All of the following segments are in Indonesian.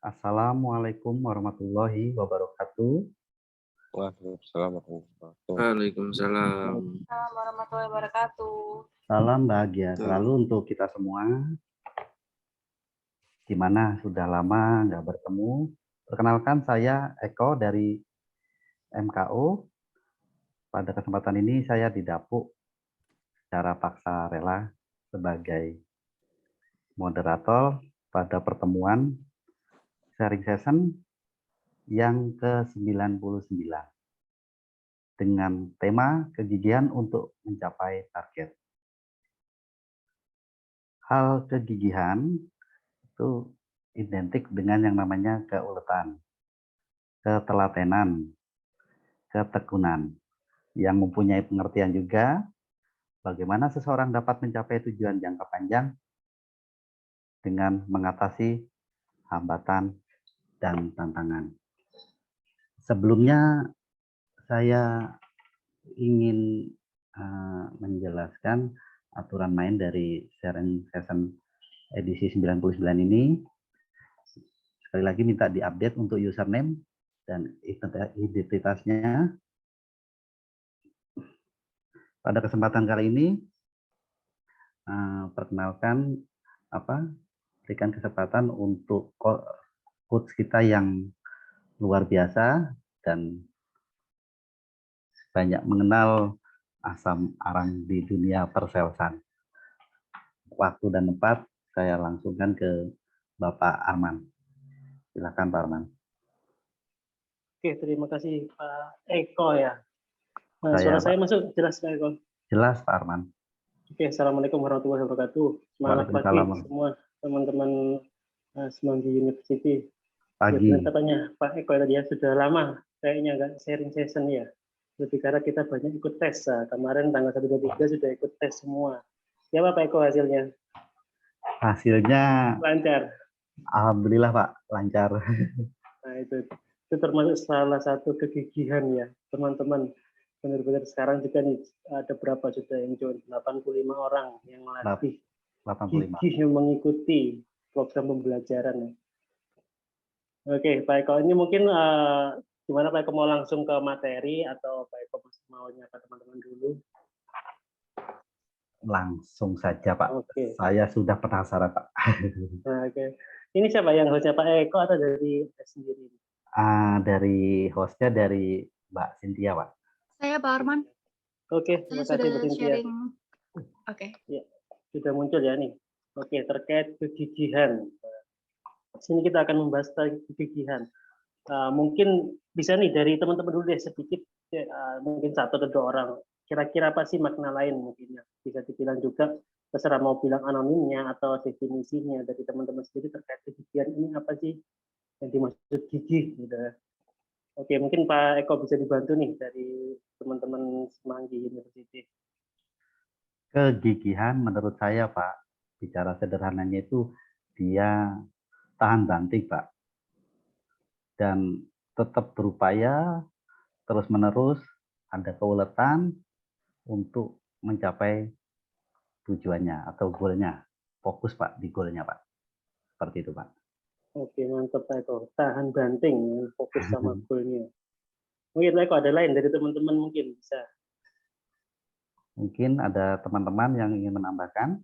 Assalamualaikum warahmatullahi wabarakatuh. Waalaikumsalam warahmatullahi wabarakatuh. Waalaikumsalam. Assalamualaikum warahmatullahi wabarakatuh. Salam bahagia selalu untuk kita semua. Gimana sudah lama nggak bertemu? Perkenalkan saya Eko dari MKO. Pada kesempatan ini saya didapuk secara paksa rela sebagai moderator pada pertemuan sharing session yang ke-99 dengan tema kegigihan untuk mencapai target. Hal kegigihan itu identik dengan yang namanya keuletan, ketelatenan, ketekunan, yang mempunyai pengertian juga bagaimana seseorang dapat mencapai tujuan jangka panjang dengan mengatasi hambatan dan tantangan. Sebelumnya saya ingin menjelaskan aturan main dari sharing session edisi 99 ini. Sekali lagi minta diupdate untuk username dan identitasnya. Pada kesempatan kali ini perkenalkan berikan kesempatan untuk coach kita yang luar biasa dan banyak mengenal asam arang di dunia persalesan. Waktu dan tempat saya langsungkan ke Bapak Arman. Silakan Pak Arman. Oke, terima kasih Pak Eko ya. Nah, suara saya masuk jelas Pak Eko? Jelas Pak Arman. Oke, Assalamualaikum warahmatullahi wabarakatuh. Semangat pagi semua teman-teman Semanggi University. Pagi. Ya, katanya Pak Eko tadi ya sudah lama kayaknya nggak sharing session ya. Lebih karena kita banyak ikut tes. Nah, kemarin tanggal 1 dan 3 sudah ikut tes semua. Siapa Pak Eko hasilnya? Hasilnya lancar. Alhamdulillah Pak, lancar. Nah, itu termasuk salah satu kegigihan ya teman-teman. Benar-benar sekarang juga nih ada berapa sudah yang join, 85 orang yang lagi gigih mengikuti program pembelajaran ya. Oke, Pak Eko, ini mungkin gimana Pak Eko, mau langsung ke materi atau Pak Eko masih mau nyapa teman-teman dulu? Langsung saja Pak. Oke. Saya sudah penasaran Pak. Nah, oke. Ini siapa yang hostnya, Pak Eko atau dari sendiri? Dari hostnya dari Mbak Cynthia Pak. Saya Pak Arman. Oke, terima kasih Mbak Cynthia. Oke. Ya, sudah muncul ya nih. Oke, terkait kegigihan. Sini kita akan membahas tentang kegigihan. Mungkin bisa nih dari teman-teman dulu deh sedikit, mungkin 1 atau 2 orang. Kira-kira apa sih makna lain mungkin ya? Bisa dibilang juga, terserah mau bilang anonimnya atau definisinya dari teman-teman sendiri terkait kegigihan ini apa sih yang dimaksud gigih gitu. Oke, mungkin Pak Eko bisa dibantu nih dari teman-teman Semanggi University. Kegigihan menurut saya Pak, bicara sederhananya itu dia tahan banting Pak. Dan tetap berupaya terus-menerus ada keuletan untuk mencapai tujuannya atau goalnya. Fokus Pak di goalnya Pak. Seperti itu Pak. Oke, mantap Pak Eko. Tahan banting, fokus sama goalnya. Mungkin Pak Eko ada lain dari teman-teman mungkin bisa. Mungkin ada teman-teman yang ingin menambahkan.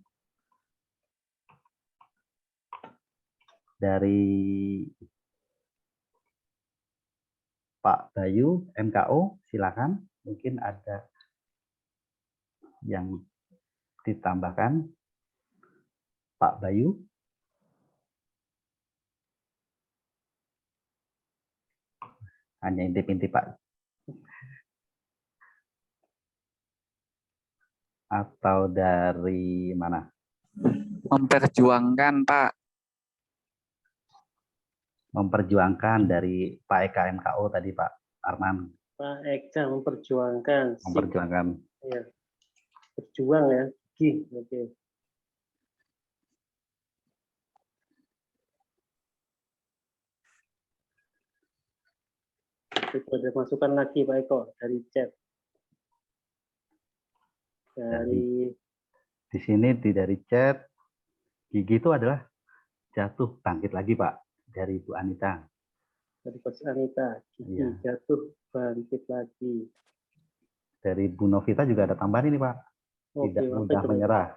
Dari Pak Bayu, MKO, silakan. Mungkin ada yang ditambahkan. Pak Bayu. Hanya intip-intip Pak. Atau dari mana? Memperjuangkan Pak. Memperjuangkan dari Pak Eka MKO tadi Pak Arman. Pak Eka memperjuangkan. Memperjuangkan. Ya. Berjuang ya. Oke. Itu ada masukan lagi Pak Eko dari chat. Di sini dari chat, gigi itu adalah jatuh bangkit lagi Pak. dari Bu Anita. Dari Coach Anita, gigi Iya. jatuh bangkit lagi. Dari Bu Novita juga ada tambahan ini, Pak. Oke, Tidak apa mudah itu? menyerah.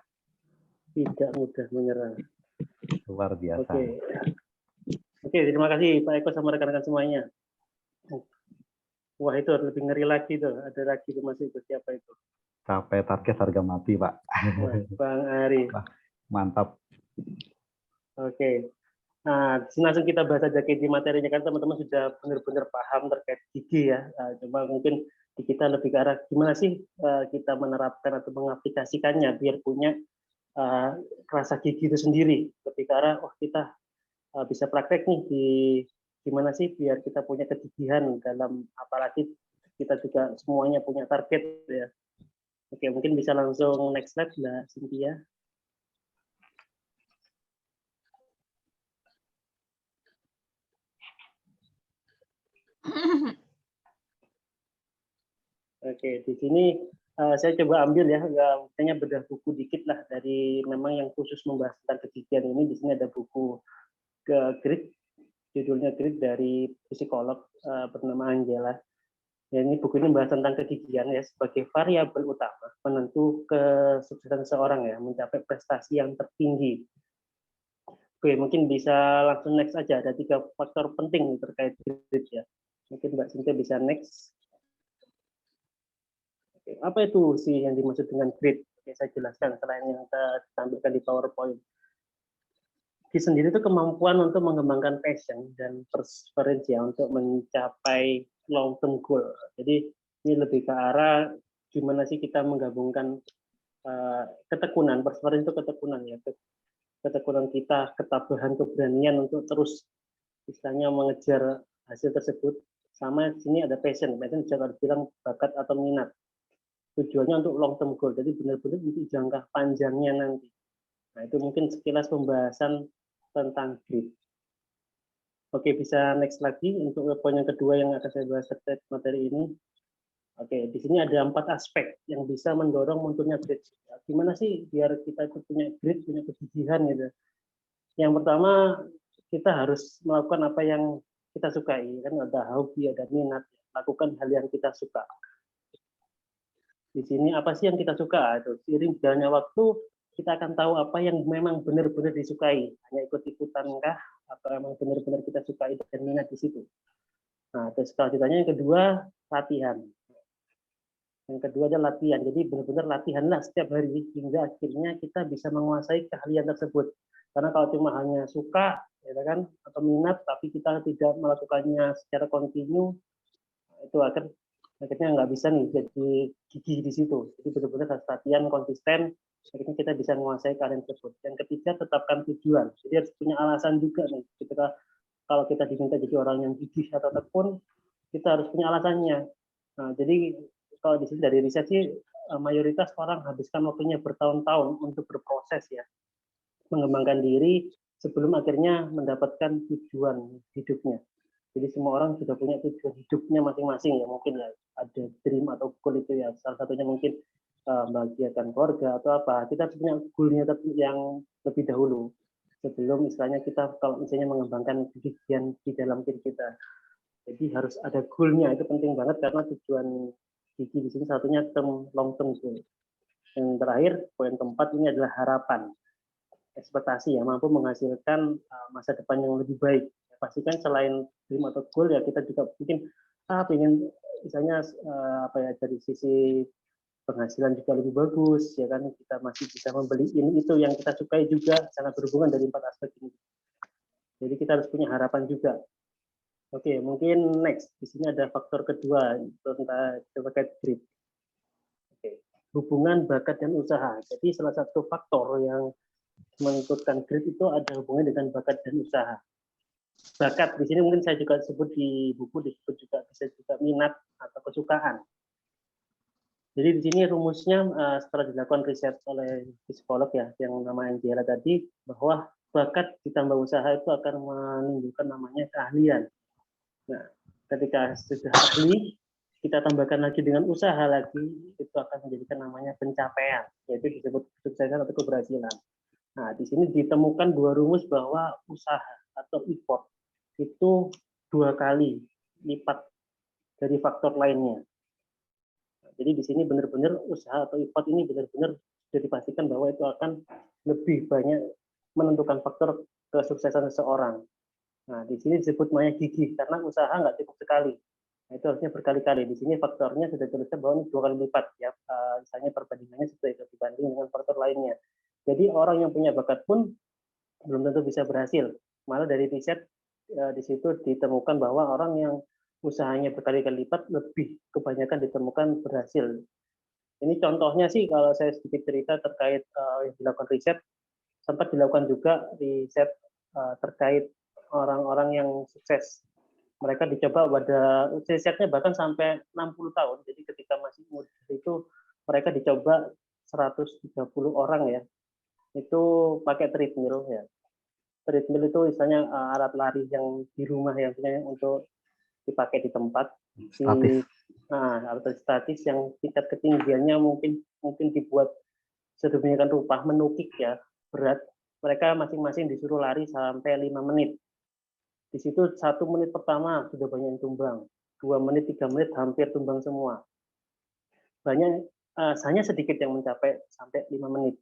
Tidak mudah menyerah. Luar biasa. Oke. Oke, terima kasih Pak Eko sama rekan-rekan semuanya. Wah, itu lebih ngeri lagi tuh. Ada lagi tuh masih itu siapa itu? Capai target harga mati, Pak. Wah, Bang Ari. Mantap. Oke. Nah, di sini langsung kita bahas aja di materinya kan teman-teman sudah benar-benar paham terkait gigi ya. Coba mungkin di kita lebih ke arah gimana sih kita menerapkan atau mengaplikasikannya biar punya rasa gigi itu sendiri. Lebih ke arah, kita bisa praktek nih di gimana sih biar kita punya kegigihan dalam, apalagi kita juga semuanya punya target ya. Oke, mungkin bisa langsung next slide Mbak Cynthia. Oke, di sini saya coba ambil ya, misalnya bedah buku dikit lah dari memang yang khusus membahas tentang kegigihan ini. Di sini ada buku Grit, judulnya Grit dari psikolog bernama Angela. Ya, ini buku ini membahas tentang kegigihan ya sebagai variabel utama penentu kesuksesan seseorang ya mencapai prestasi yang tertinggi. Oke, mungkin bisa langsung next aja. Ada 3 faktor penting terkait Grit ya. Mungkin Mbak Cynthia bisa next. Apa itu sih yang dimaksud dengan grit? Oke, saya jelaskan selain yang ditampilkan di PowerPoint. Grit sendiri itu kemampuan untuk mengembangkan passion dan perseverance ya untuk mencapai long term goal. Jadi ini lebih ke arah gimana sih kita menggabungkan ketekunan, perseverance itu ketekunan ya, ketekunan kita, ketabahan, keberanian untuk terus istilahnya mengejar hasil tersebut. Sama di sini ada passion bisa dibilang bakat atau minat. Tujuannya untuk long term goal, jadi benar-benar untuk jangka panjangnya nanti. Nah, itu mungkin sekilas pembahasan tentang grit. Oke, bisa next lagi untuk poin yang kedua yang akan saya bahas terkait materi ini. Oke, di sini ada 4 aspek yang bisa mendorong munculnya grit. Gimana sih biar kita itu punya grit, punya kegigihan gitu. Yang pertama, kita harus melakukan apa yang kita sukai. Kan ada hobi, ada minat. Lakukan hal yang kita suka. Di sini apa sih yang kita suka? Itu seiring berjalannya waktu kita akan tahu apa yang memang benar-benar disukai. Hanya ikut-ikutan kah atau memang benar-benar kita sukai dan minat di situ. Nah, terus selanjutnya yang kedua latihan. Yang kedua adalah latihan. Jadi benar-benar latihanlah setiap hari hingga akhirnya kita bisa menguasai keahlian tersebut. Karena kalau cuma hanya suka, ya kan, atau minat, tapi kita tidak melakukannya secara kontinu, itu akhirnya nggak bisa nih jadi gigih di situ. Jadi benar-benar harus latihan konsisten, akhirnya kita bisa menguasai keahlian tersebut. Yang ketiga, tetapkan tujuan. Jadi harus punya alasan juga nih. Ketika kalau kita diminta jadi orang yang gigih atau tekun, kita harus punya alasannya. Nah, jadi kalau di sini dari riset sih mayoritas orang habiskan waktunya bertahun-tahun untuk berproses ya, mengembangkan diri sebelum akhirnya mendapatkan tujuan hidupnya. Jadi semua orang sudah punya tujuan hidupnya masing-masing ya, mungkin ya ada dream atau goal itu ya, salah satunya mungkin membahagiakan keluarga atau apa. Kita harus punya goalnya yang lebih dahulu sebelum istilahnya kita kalau misalnya mengembangkan kegigihan di dalam diri kita. Jadi harus ada goalnya, itu penting banget karena tujuan gigi di sini satunya long term goal. Yang terakhir poin keempat ini adalah harapan, ekspektasi ya, mampu menghasilkan masa depan yang lebih baik. Pastikan selain dream atau goal ya kita juga mungkin pengen misalnya dari sisi penghasilan juga lebih bagus ya kan, kita masih bisa membeli ini itu yang kita sukai juga, sangat berhubungan dari 4 aspek ini. Jadi kita harus punya harapan juga. Oke, mungkin next di sini ada faktor kedua tentang terkait grit. Oke, hubungan bakat dan usaha. Jadi salah satu faktor yang menentukan grit itu ada hubungan dengan bakat dan usaha. Bakat di sini mungkin saya juga sebut di buku disebut juga bisa juga minat atau kesukaan. Jadi di sini rumusnya setelah dilakukan riset oleh psikolog ya yang nama Angela tadi, bahwa bakat ditambah usaha itu akan menimbulkan namanya keahlian. Nah, ketika sudah ahli, kita tambahkan lagi dengan usaha lagi, itu akan menjadikan namanya pencapaian, yaitu disebut kesuksesan atau keberhasilan. Nah, di sini ditemukan 2 rumus bahwa usaha atau effort itu 2 kali lipat dari faktor lainnya. Jadi di sini benar-benar usaha atau effort ini benar-benar sudah dipastikan bahwa itu akan lebih banyak menentukan faktor kesuksesan seseorang. Nah, di sini disebut namanya gigih karena usaha nggak cukup sekali. Nah, itu harusnya berkali-kali. Di sini faktornya sudah tulisnya bahwa ini 2 kali lipat ya. Misalnya perbandingannya seperti itu dibanding dengan faktor lainnya. Jadi orang yang punya bakat pun belum tentu bisa berhasil. Malah dari riset di situ ditemukan bahwa orang yang usahanya berkali-kali lipat lebih kebanyakan ditemukan berhasil. Ini contohnya sih kalau saya sedikit cerita terkait yang dilakukan riset, sempat dilakukan juga riset terkait orang-orang yang sukses. Mereka dicoba pada risetnya bahkan sampai 60 tahun. Jadi ketika masih muda itu mereka dicoba 130 orang ya. Itu pakai treadmill ya. Treadmill itu misalnya alat lari yang di rumah yang untuk dipakai di tempat alat statis yang tingkat ketinggiannya mungkin dibuat sedemikian rupa menukik ya berat. Mereka masing-masing disuruh lari sampai 5 menit. Di situ 1 menit pertama sudah banyak yang tumbang, 2 menit 3 menit hampir tumbang semua. Hanya sedikit yang mencapai sampai 5 menit.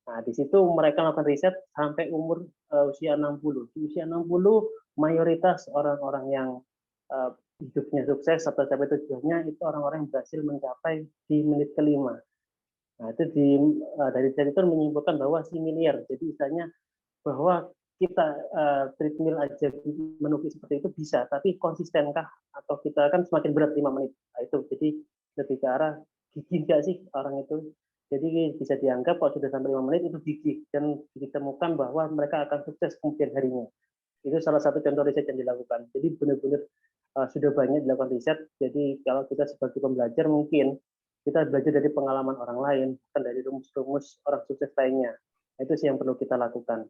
Nah, di situ mereka melakukan riset sampai umur usia 60. Di usia 60 mayoritas orang-orang yang hidupnya sukses atau capai tujuannya itu orang-orang yang berhasil mencapai di menit kelima. Nah, itu dari riset itu menyimpulkan bahwa similar. Jadi misalnya bahwa kita treadmill aja menukik seperti itu bisa, tapi konsistenkah atau kita kan semakin berat 5 menit. Nah, itu jadi lebih ke arah gigih nggak sih orang itu. Jadi bisa dianggap kalau sudah sampai 5 menit itu gigih dan ditemukan bahwa mereka akan sukses kemudian harinya. Itu salah satu contoh riset yang dilakukan. Jadi benar-benar sudah banyak dilakukan riset. Jadi kalau kita sebagai pembelajar mungkin kita belajar dari pengalaman orang lain, bukan dari rumus-rumus orang sukses lainnya. Itu sih yang perlu kita lakukan.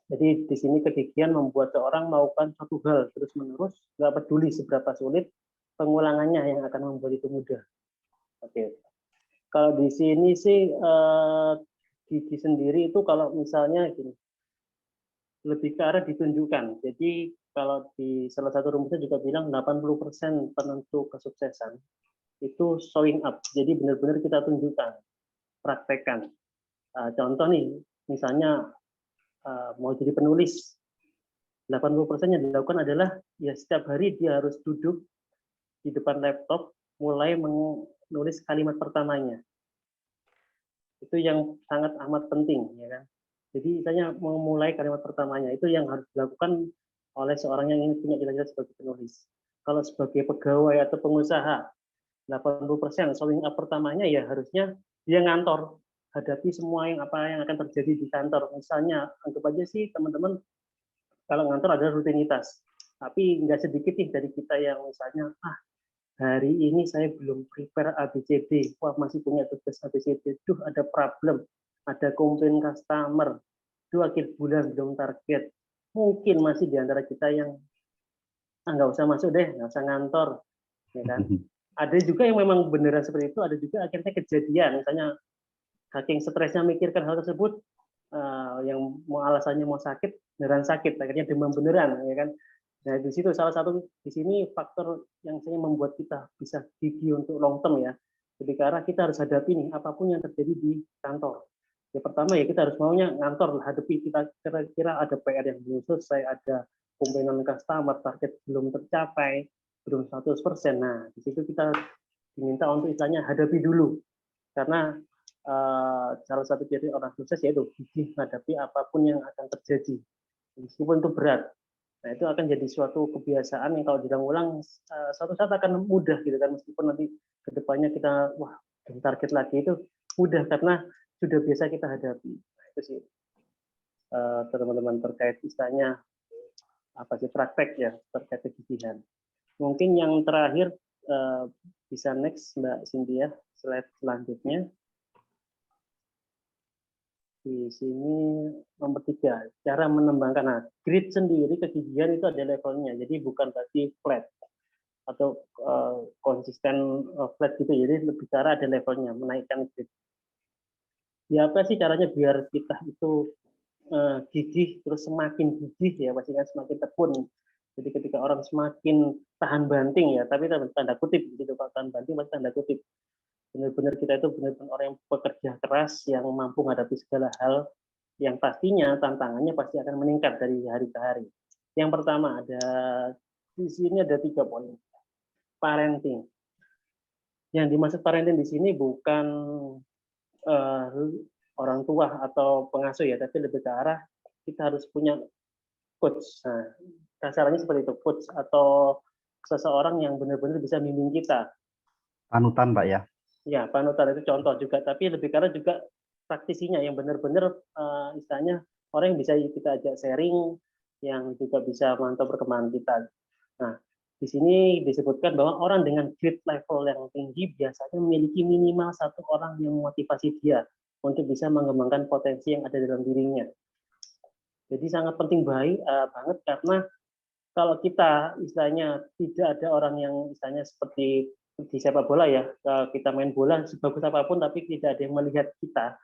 Jadi di sini kegigihan membuat seorang melakukan suatu hal terus-menerus, nggak peduli seberapa sulit, pengulangannya yang akan membuat itu mudah. Oke. Kalau di sini sih gigi sendiri itu kalau misalnya gini, lebih ke arah ditunjukkan. Jadi kalau di salah satu rumusnya juga bilang 80% penentu kesuksesan itu showing up. Jadi benar-benar kita tunjukkan, praktekkan. Contoh nih, misalnya mau jadi penulis, 80% yang dilakukan adalah ya setiap hari dia harus duduk di depan laptop mulai menulis kalimat pertamanya. Itu yang sangat amat penting, ya kan? Jadi misalnya memulai kalimat pertamanya itu yang harus dilakukan oleh seorang yang ingin punya cita-cita sebagai penulis. Kalau sebagai pegawai atau pengusaha, 80% showing up pertamanya ya harusnya dia ngantor, hadapi semua yang akan terjadi di kantor. Misalnya anggap aja sih teman-teman kalau ngantor ada rutinitas, tapi nggak sedikit nih dari kita yang misalnya hari ini saya belum prepare ABCD, wah masih punya tugas ABCD, ada problem, ada komplain customer, akhir bulan belum target, mungkin masih di antara kita yang nggak usah masuk deh, nggak usah ngantor, ya kan? Ada juga yang memang beneran seperti itu, ada juga akhirnya kejadian, misalnya saking stresnya mikirkan hal tersebut, yang mau alasannya mau sakit, beneran sakit, akhirnya demam beneran, ya kan? Nah, di situ salah satu di sini faktor yang saya membuat kita bisa gigih untuk long term ya. Jadi karena kita harus hadapi nih apapun yang terjadi di kantor. Ya pertama ya kita harus maunya ngantor, hadapi kita kira-kira ada PR yang belum selesai, ada komplainan customer, target belum tercapai, belum 100%. Nah, di situ kita diminta untuk istilahnya hadapi dulu. Karena salah satu ciri orang sukses yaitu gigih menghadapi apapun yang akan terjadi. Meskipun itu berat. Nah, itu akan jadi suatu kebiasaan yang kalau diulang-ulang suatu saat akan mudah gitu kan, meskipun nanti kedepannya kita target lagi itu mudah karena sudah biasa kita hadapi. Nah, itu sih teman-teman terkait istilahnya apa sih praktek ya terkait kegigihan. Mungkin yang terakhir bisa next Mbak Cynthia, slide selanjutnya. Di sini nomor 3, cara menembangkan. Nah, grid sendiri kegigihan itu ada levelnya, jadi bukan berarti flat atau konsisten flat gitu, jadi lebih cara ada levelnya, menaikkan grid. Ya apa sih caranya biar kita itu gigih, terus semakin gigih ya, pasti kan semakin tekun. Jadi ketika orang semakin tahan banting ya, tapi tanda kutip gitu, Pak, tahan banting pasti tanda kutip. Benar-benar kita itu benar-benar orang yang pekerja keras, yang mampu menghadapi segala hal, yang pastinya tantangannya pasti akan meningkat dari hari ke hari. Yang pertama di sini ada 3 poin. Parenting. Yang dimaksud parenting di sini bukan orang tua atau pengasuh ya, tapi lebih ke arah kita harus punya coach. Nah, kasarannya seperti itu, coach atau seseorang yang benar-benar bisa bimbing kita. Panutan, Pak ya. Ya, panutan itu contoh juga, tapi lebih karena juga praktisinya yang benar-benar istilahnya orang yang bisa kita ajak sharing, yang juga bisa mantau perkembangan kita. Nah, di sini disebutkan bahwa orang dengan grade level yang tinggi biasanya memiliki minimal 1 orang yang memotivasi dia untuk bisa mengembangkan potensi yang ada dalam dirinya. Jadi sangat penting banget karena kalau kita istilahnya tidak ada orang yang istilahnya seperti di sepak bola ya, kita main bola sebagus apapun tapi tidak ada yang melihat kita,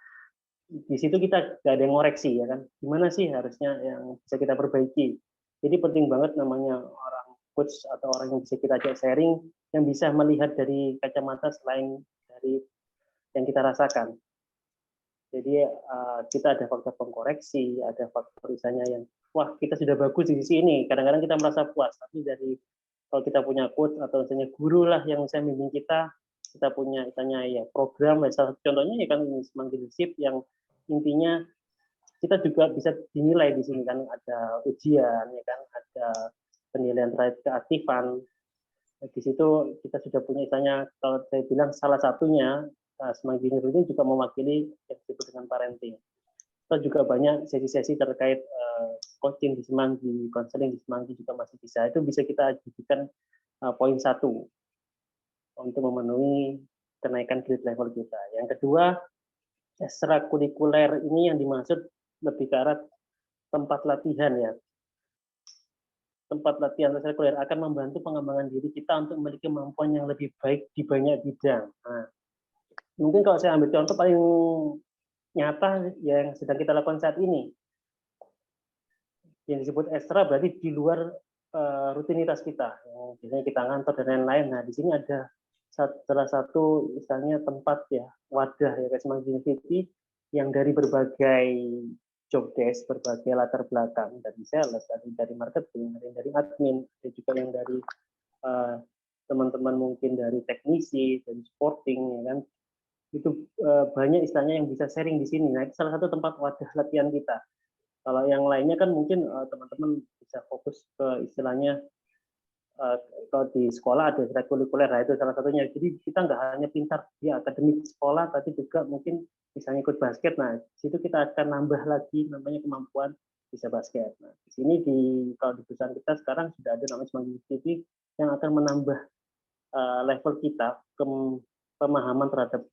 di situ kita nggak ada yang ngoreksi ya kan, gimana sih harusnya yang bisa kita perbaiki. Jadi penting banget namanya orang coach atau orang yang bisa kita ajak sharing, yang bisa melihat dari kacamata selain dari yang kita rasakan. Jadi kita ada faktor pengkoreksi, ada faktor misalnya yang wah kita sudah bagus di sisi ini, kadang-kadang kita merasa puas, tapi dari kalau kita punya coach atau misalnya guru lah yang bisa membimbing kita punya misalnya ya program, salah satu contohnya ya kan Smart Leadership yang intinya kita juga bisa dinilai di sini kan, ada ujian ya kan, ada penilaian terkait keaktifan. Di situ kita sudah punya misalnya kalau saya bilang salah satunya Smart Leadership ini juga mewakili yang disebut dengan parenting. Kita juga banyak sesi-sesi terkait coaching di Semanggi, konseling di Semanggi juga masih bisa. Itu bisa kita jadikan poin 1 untuk memenuhi kenaikan grade level kita. Yang kedua, ekstrakurikuler ini yang dimaksud lebih ke arah tempat latihan ya. Tempat latihan ekstrakurikuler akan membantu pengembangan diri kita untuk memiliki kemampuan yang lebih baik di banyak bidang. Nah, mungkin kalau saya ambil contoh paling nyata yang sedang kita lakukan saat ini, yang disebut ekstra berarti di luar rutinitas kita, yang biasanya kita ngantor dan lain-lain. Nah, di sini ada salah satu misalnya tempat ya, wadah ya Smart University yang dari berbagai job desk, berbagai latar belakang, dari sales, dari marketing, dari admin, dan juga yang dari teman-teman mungkin dari teknisi, dari sporting, ya kan, itu banyak istilahnya yang bisa sharing di sini. Nah, itu salah satu tempat wadah latihan kita. Kalau yang lainnya kan mungkin teman-teman bisa fokus ke istilahnya kalau di sekolah ada ekstrakurikuler, nah itu salah satunya. Jadi kita nggak hanya pintar di akademik sekolah, tapi juga mungkin misalnya ikut basket. Nah, di situ kita akan nambah lagi namanya kemampuan bisa basket. Nah, di sini kalau di perusahaan kita sekarang sudah ada namanya Smart University yang akan menambah level kita pemahaman terhadap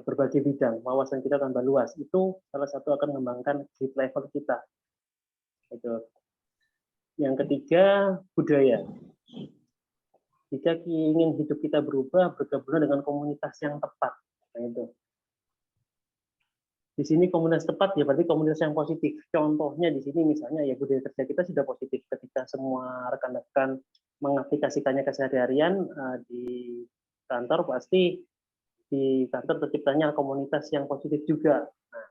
berbagai bidang, wawasan kita tambah luas. Itu salah satu akan mengembangkan grade level kita. Itu. Yang ketiga, budaya. Jika ingin hidup kita berubah, bergabung dengan komunitas yang tepat. Nah, itu. Di sini komunitas tepat ya berarti komunitas yang positif. Contohnya di sini misalnya ya budaya kerja kita sudah positif ketika semua rekan-rekan mengaplikasikannya keseharian di kantor, pasti di kantor terciptanya komunitas yang positif juga. Nah,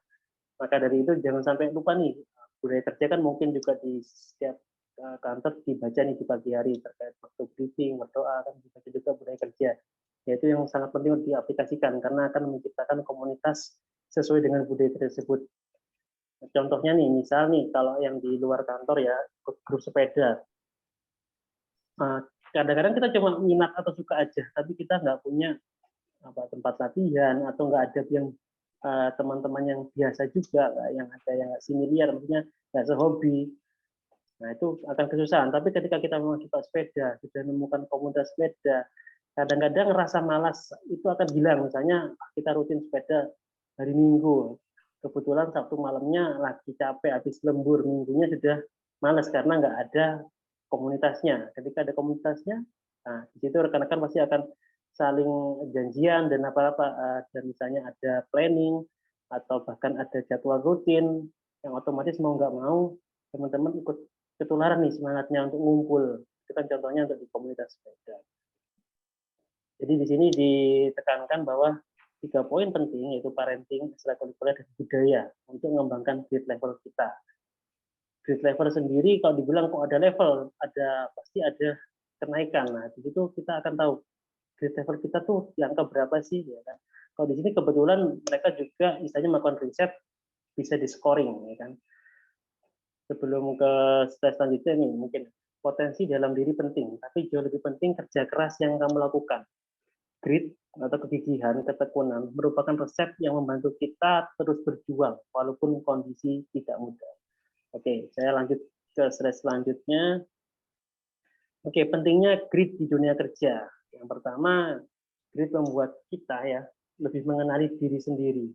maka dari itu jangan sampai lupa nih, budaya kerja kan mungkin juga di setiap kantor dibaca nih di pagi hari terkait waktu briefing, berdoa, kan dibaca juga budaya kerja. Yaitu yang sangat penting untuk diaplikasikan karena akan menciptakan komunitas sesuai dengan budaya tersebut. Contohnya nih, misal nih kalau yang di luar kantor ya, grup sepeda. Kadang-kadang kita cuma minat atau suka aja, tapi kita nggak punya tempat latihan atau nggak ada yang teman-teman yang biasa juga, yang ada yang nggak familiar, maksudnya nggak sehobi. Nah itu akan kesusahan. Tapi ketika kita memang suka sepeda, sudah menemukan komunitas sepeda, kadang-kadang rasa malas itu akan hilang. Misalnya kita rutin sepeda hari Minggu, kebetulan Sabtu malamnya lagi capek, habis lembur, minggunya sudah malas karena nggak ada komunitasnya. Ketika ada komunitasnya, nah di situ rekan-rekan pasti akan saling janjian dan apa-apa, dan misalnya ada planning atau bahkan ada jadwal rutin yang otomatis mau nggak mau teman-teman ikut ketularan nih semangatnya untuk ngumpul. Itu kan contohnya untuk di komunitas sepeda. Jadi di sini ditekankan bahwa 3 poin penting yaitu parenting, ekstrakurikuler, dan budaya untuk mengembangkan grade level kita. Grade level sendiri kalau dibilang kok ada level, pasti ada kenaikan. Nah, di situ kita akan tahu grade level kita tuh di angka berapa sih, ya kan? Kalau di sini kebetulan mereka juga misalnya melakukan riset bisa di scoring, ya kan? Sebelum ke slide selanjutnya nih, mungkin potensi dalam diri penting, tapi jauh lebih penting kerja keras yang kamu lakukan. Grit atau kegigihan, ketekunan merupakan resep yang membantu kita terus berjuang walaupun kondisi tidak mudah. Oke, saya lanjut ke slide selanjutnya. Oke, pentingnya grit di dunia kerja. Yang pertama, grit membuat kita ya lebih mengenali diri sendiri.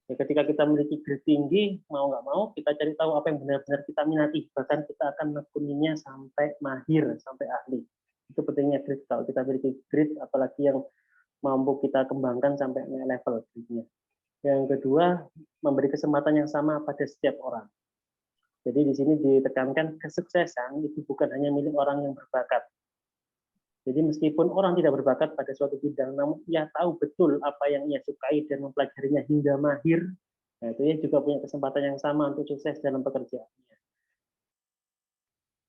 Ya, ketika kita memiliki grit tinggi, mau nggak mau kita cari tahu apa yang benar-benar kita minati. Bahkan kita akan menekuninya sampai mahir, sampai ahli. Itu pentingnya grit. Kalau kita memiliki grit, apalagi yang mampu kita kembangkan sampai level gritnya. Yang kedua, memberi kesempatan yang sama pada setiap orang. Jadi di sini ditekankan kesuksesan itu bukan hanya milik orang yang berbakat. Jadi meskipun orang tidak berbakat pada suatu bidang, namun ia tahu betul apa yang ia sukai dan mempelajarinya hingga mahir, nah itu ia juga punya kesempatan yang sama untuk sukses dalam pekerjaannya.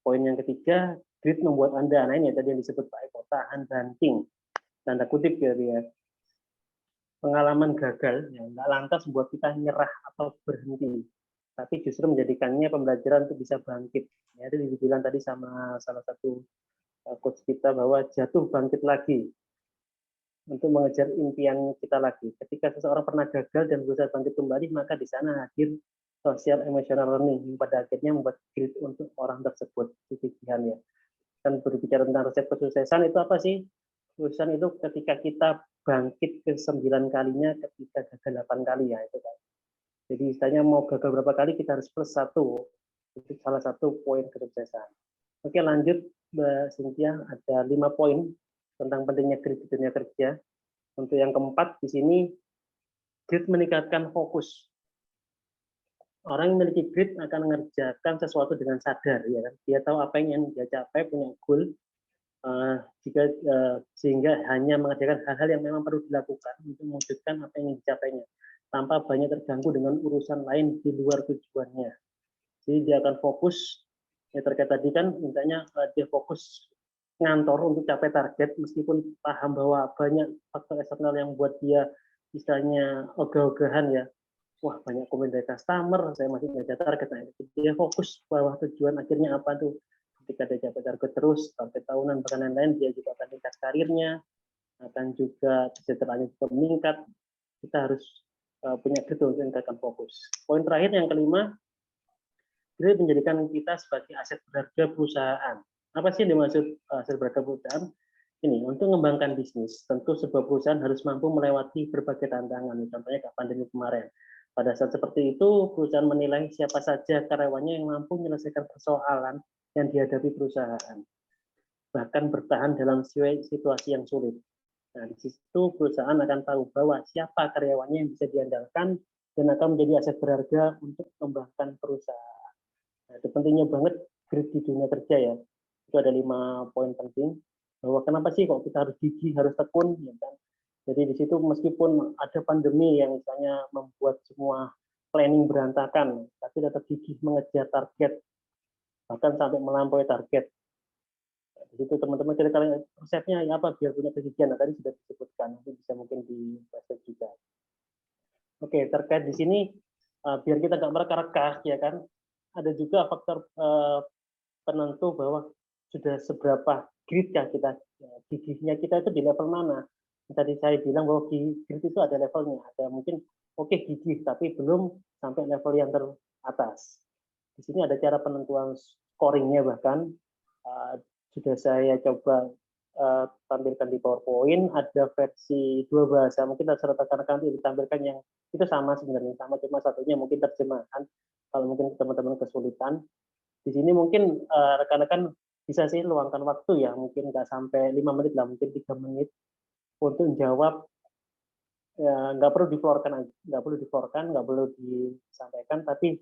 Poin yang ketiga, grit membuat Anda, nah ini tadi yang disebut Pak Eko, tahan banting, tanda kutip ya, pengalaman gagal, ya nggak lantas membuat kita nyerah atau berhenti, tapi justru menjadikannya pembelajaran untuk bisa bangkit. Ya, itu dibilang tadi sama salah satu coach kita bahwa jatuh bangkit lagi untuk mengejar impian kita lagi. Ketika seseorang pernah gagal dan berusaha bangkit kembali, maka di sana hadir social emotional learning yang pada akhirnya membuat grit untuk orang tersebut. Kegigihan ya. Dan berbicara tentang resep kesuksesan itu apa sih? Kesuksesan itu ketika kita bangkit ke 9 kalinya ketika gagal 8 kali ya itu kan. Jadi istilahnya mau gagal berapa kali kita harus plus 1. Itu salah satu poin kesuksesan. Oke, lanjut Mbak Cynthia, ada 5 poin tentang pentingnya grit di dunia kerja. Untuk yang keempat di sini, grit meningkatkan fokus. Orang yang memiliki grit akan mengerjakan sesuatu dengan sadar, ya kan? Dia tahu apa yang ingin dia capai, punya goal, sehingga hanya mengerjakan hal-hal yang memang perlu dilakukan untuk mewujudkan apa yang ingin dicapainya, tanpa banyak terganggu dengan urusan lain di luar tujuannya. Jadi dia akan fokus. Ya terkait tadi kan mintanya dia fokus ngantor untuk capai target meskipun paham bahwa banyak faktor eksternal yang buat dia misalnya ogah-ogahan ya, wah banyak komen dari customer, saya masih ngejar target. Nah, dia fokus bahwa tujuan akhirnya apa tuh, ketika dia capai target terus, target tahunan bahkan lain-lain, dia juga akan meningkat karirnya, akan juga kesejahteraannya juga meningkat. Kita harus punya grit untuk meningkatkan fokus. Poin terakhir yang kelima, grit menjadikan kita sebagai aset berharga perusahaan. Apa sih yang dimaksud aset berharga perusahaan? Ini, untuk mengembangkan bisnis, tentu sebuah perusahaan harus mampu melewati berbagai tantangan, contohnya kayak pandemi kemarin. Pada saat seperti itu, perusahaan menilai siapa saja karyawannya yang mampu menyelesaikan persoalan yang dihadapi perusahaan, bahkan bertahan dalam situasi yang sulit. Nah, di situ perusahaan akan tahu bahwa siapa karyawannya yang bisa diandalkan dan akan menjadi aset berharga untuk mengembangkan perusahaan. Nah, itu pentingnya banget grit di dunia kerja ya. Itu ada 5 poin penting bahwa kenapa sih kok kita harus gigih, harus tekun, ya kan? Jadi di situ meskipun ada pandemi yang misalnya membuat semua planning berantakan, tapi tetap gigih mengejar target, bahkan sampai melampaui target. Di situ teman-teman kira-kira resepnya ya apa biar punya kegigihan. Nah, tadi sudah disebutkan, nanti bisa mungkin di website juga. Oke, terkait di sini biar kita nggak mereka-reka, ya kan? Ada juga faktor penentu bahwa sudah seberapa grit-kah kita, gigihnya kita itu di level mana. Tadi saya bilang bahwa grit itu ada levelnya, ada mungkin oke gigih, tapi belum sampai level yang teratas. Di sini ada cara penentuan scoringnya bahkan sudah saya coba tampilkan di PowerPoint, ada versi 2 bahasa, mungkin rekan-rekan nanti ditampilkan yang itu sama sebenarnya, sama cuma satunya mungkin terjemahan, kalau mungkin teman-teman kesulitan. Di sini mungkin rekan-rekan bisa sih luangkan waktu ya, mungkin nggak sampai 5 menit lah, mungkin 3 menit untuk jawab ya nggak perlu diflorkan, nggak perlu disampaikan, tapi